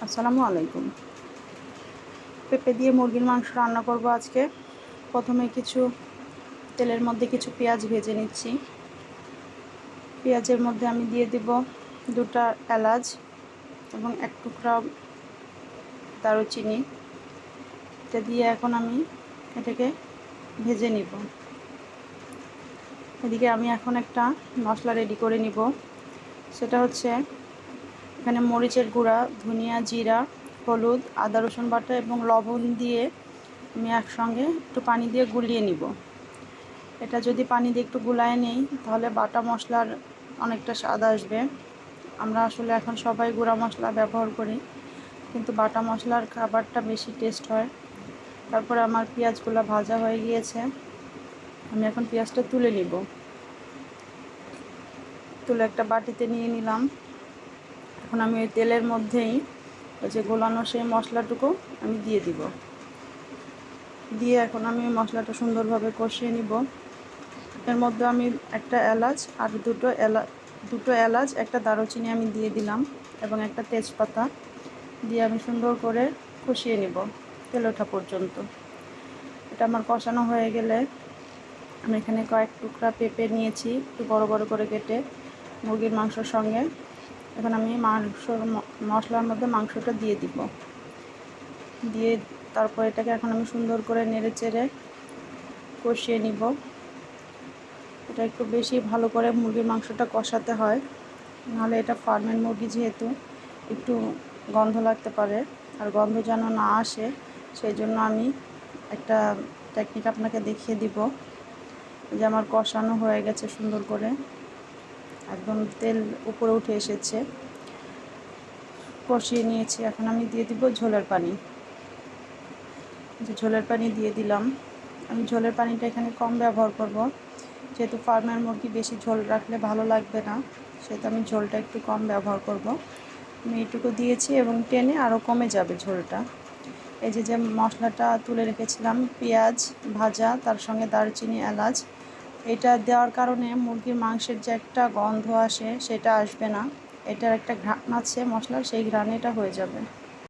আসসালামু আলাইকুম। পেঁপে দিয়ে মুরগির মাংস রান্না করব আজকে। প্রথমে কিছু তেলের মধ্যে কিছু পেঁয়াজ ভেজে নিচ্ছি। পেঁয়াজের মধ্যে আমি দিয়ে দিব 2টা এলাচ এবং 1 টুকরা দারুচিনি। এটা দিয়ে এখন আমি এটাকে ভেজে নিব। এদিকে আমি এখন একটা মশলা রেডি করে নিব। সেটা হচ্ছে এখানে মরিচের গুঁড়া, ধনিয়া, জিরা, হলুদ, আদা রসুন বাটা এবং লবণ দিয়ে আমি একসঙ্গে একটু পানি দিয়ে গুলিয়ে নিব। এটা যদি পানি দিয়ে একটু গুলায় নেই তাহলে বাটা মশলার অনেকটা স্বাদ আসবে। আমরা আসলে এখন সবাই গুঁড়া মশলা ব্যবহার করি, কিন্তু বাটা মশলার খাবারটা বেশি টেস্ট হয়। তারপরে আমার পেঁয়াজগুলো ভাজা হয়ে গিয়েছে। আমি এখন পেঁয়াজটা তুলে নিব। তুলে একটা বাটিতে নিয়ে নিলাম। এখন আমি ওই তেলের মধ্যেই ওই যে গোলানো সেই মশলাটুকু আমি দিয়ে দিব। দিয়ে এখন আমি মশলাটা সুন্দরভাবে কষিয়ে নিব। এর মধ্যে আমি একটা এলাচ আর দুটো এলাচ, একটা দারুচিনি আমি দিয়ে দিলাম এবং একটা তেজপাতা দিয়ে আমি সুন্দর করে কষিয়ে নিব তেল ওঠা পর্যন্ত। এটা আমার কষানো হয়ে গেলে আমি এখানে কয়েক টুকরা পেঁপে নিয়েছি, একটু বড় বড় করে কেটে মুরগির মাংসর সঙ্গে। এখন আমি মশলার মধ্যে মাংসটা দিয়ে দিব। দিয়ে তারপর এটাকে এখন আমি সুন্দর করে নেড়ে চেড়ে কষিয়ে নিব। এটা একটু বেশি ভালো করে মুরগির মাংসটা কষাতে হয়, নাহলে এটা ফার্মের মুরগি যেহেতু একটু গন্ধ লাগতে পারে। আর গন্ধ যেন না আসে সেই জন্য আমি একটা টেকনিক আপনাকে দেখিয়ে দিব। যে আমার কষানো হয়ে গেছে সুন্দর করে, একদম তেল উপরে উঠে এসেছে, কষিয়ে নিয়েছি। এখন আমি দিয়ে দিব ঝোলের পানি। যে ঝোলের পানি দিয়ে দিলাম। আমি ঝোলের পানিটা এখানে কম ব্যবহার করব, যেহেতু ফার্মের মুরগি বেশি ঝোল রাখলে ভালো লাগবে না, সেহেতু আমি ঝোলটা একটু কম ব্যবহার করব। আমি এইটুকু দিয়েছি এবং টেনে আরও কমে যাবে ঝোলটা। এই যে মশলাটা তুলে রেখেছিলাম, পেঁয়াজ ভাজা, তার সঙ্গে দারচিনি, এলাচ, এটা দেওয়ার কারণে মুরগির মাংসের যে একটা গন্ধ আসে সেটা আসবে না। এটার একটা ঘ্রাণ আছে মশলার, সেই ঘ্রাণে এটা হয়ে যাবে।